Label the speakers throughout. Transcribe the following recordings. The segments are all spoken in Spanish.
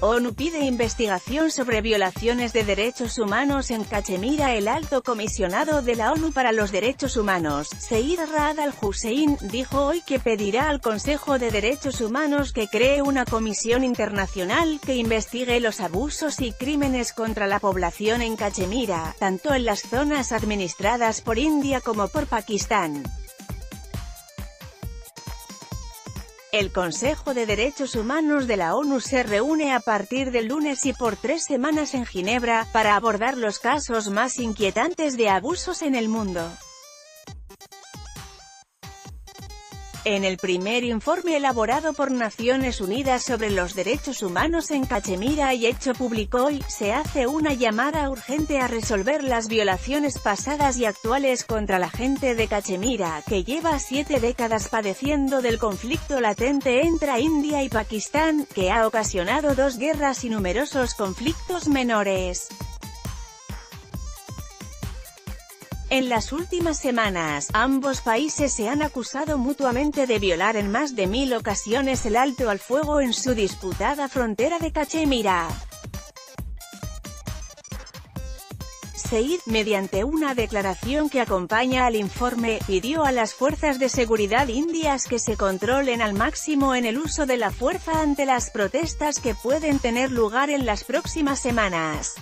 Speaker 1: ONU pide investigación sobre violaciones de derechos humanos en Cachemira. El alto comisionado de la ONU para los Derechos Humanos, Zeid Ra'ad al-Hussein, dijo hoy que pedirá al Consejo de Derechos Humanos que cree una comisión internacional que investigue los abusos y crímenes contra la población en Cachemira, tanto en las zonas administradas por India como por Pakistán. El Consejo de Derechos Humanos de la ONU se reúne a partir del lunes y por 3 semanas en Ginebra, para abordar los casos más inquietantes de abusos en el mundo. En el primer informe elaborado por Naciones Unidas sobre los derechos humanos en Cachemira y hecho público hoy, se hace una llamada urgente a resolver las violaciones pasadas y actuales contra la gente de Cachemira, que lleva 7 décadas padeciendo del conflicto latente entre India y Pakistán, que ha ocasionado 2 guerras y numerosos conflictos menores. En las últimas semanas, ambos países se han acusado mutuamente de violar en más de 1000 ocasiones el alto al fuego en su disputada frontera de Cachemira. Zeid, mediante una declaración que acompaña al informe, pidió a las fuerzas de seguridad indias que se controlen al máximo en el uso de la fuerza ante las protestas que pueden tener lugar en las próximas semanas.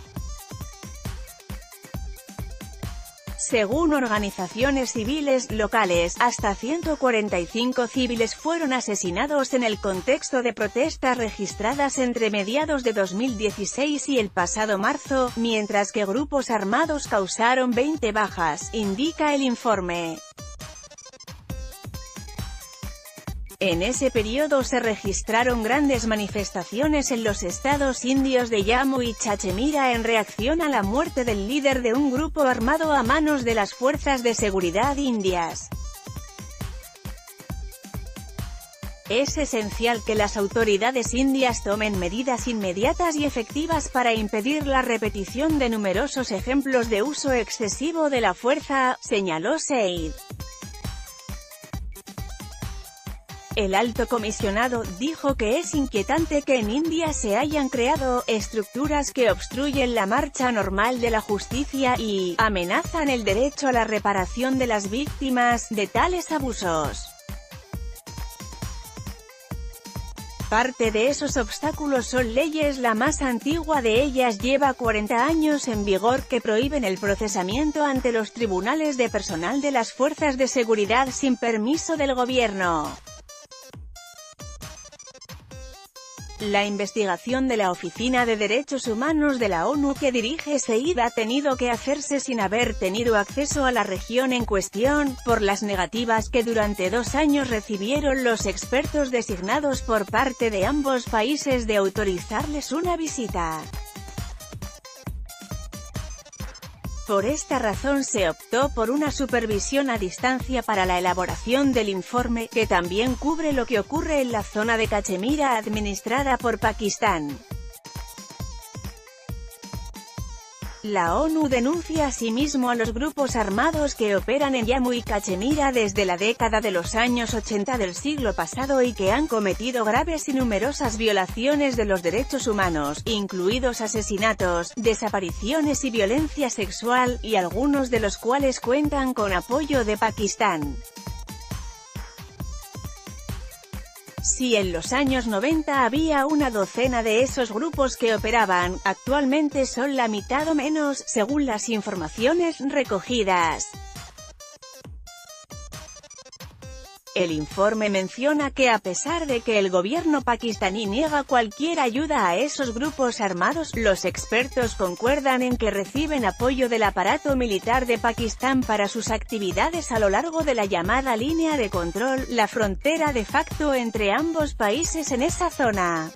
Speaker 1: Según organizaciones civiles locales, hasta 145 civiles fueron asesinados en el contexto de protestas registradas entre mediados de 2016 y el pasado marzo, mientras que grupos armados causaron 20 bajas, indica el informe. En ese periodo se registraron grandes manifestaciones en los estados indios de Jammu y Cachemira en reacción a la muerte del líder de un grupo armado a manos de las fuerzas de seguridad indias. Es esencial que las autoridades indias tomen medidas inmediatas y efectivas para impedir la repetición de numerosos ejemplos de uso excesivo de la fuerza, señaló Zeid. El alto comisionado dijo que es inquietante que en India se hayan creado estructuras que obstruyen la marcha normal de la justicia y amenazan el derecho a la reparación de las víctimas de tales abusos. Parte de esos obstáculos son leyes. La más antigua de ellas lleva 40 años en vigor, que prohíben el procesamiento ante los tribunales de personal de las fuerzas de seguridad sin permiso del gobierno. La investigación de la Oficina de Derechos Humanos de la ONU que dirige Zeid ha tenido que hacerse sin haber tenido acceso a la región en cuestión, por las negativas que durante 2 años recibieron los expertos designados por parte de ambos países de autorizarles una visita. Por esta razón se optó por una supervisión a distancia para la elaboración del informe, que también cubre lo que ocurre en la zona de Cachemira administrada por Pakistán. La ONU denuncia asimismo a los grupos armados que operan en Jammu y Cachemira desde la década de los años 80 del siglo pasado y que han cometido graves y numerosas violaciones de los derechos humanos, incluidos asesinatos, desapariciones y violencia sexual, y algunos de los cuales cuentan con apoyo de Pakistán. Si en los años 90 había una docena de esos grupos que operaban, actualmente son la mitad o menos, según las informaciones recogidas. El informe menciona que a pesar de que el gobierno pakistaní niega cualquier ayuda a esos grupos armados, los expertos concuerdan en que reciben apoyo del aparato militar de Pakistán para sus actividades a lo largo de la llamada línea de control, la frontera de facto entre ambos países en esa zona.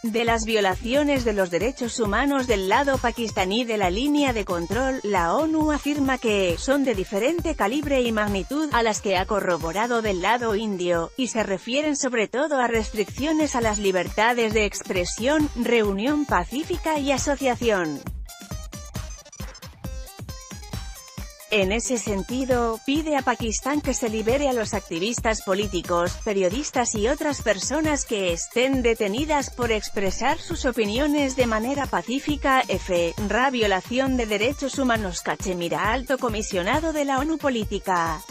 Speaker 1: De las violaciones de los derechos humanos del lado pakistaní de la línea de control, la ONU afirma que son de diferente calibre y magnitud a las que ha corroborado del lado indio, y se refieren sobre todo a restricciones a las libertades de expresión, reunión pacífica y asociación. En ese sentido, pide a Pakistán que se libere a los activistas políticos, periodistas y otras personas que estén detenidas por expresar sus opiniones de manera pacífica. Violación de derechos humanos. Cachemira, alto comisionado de la ONU Política.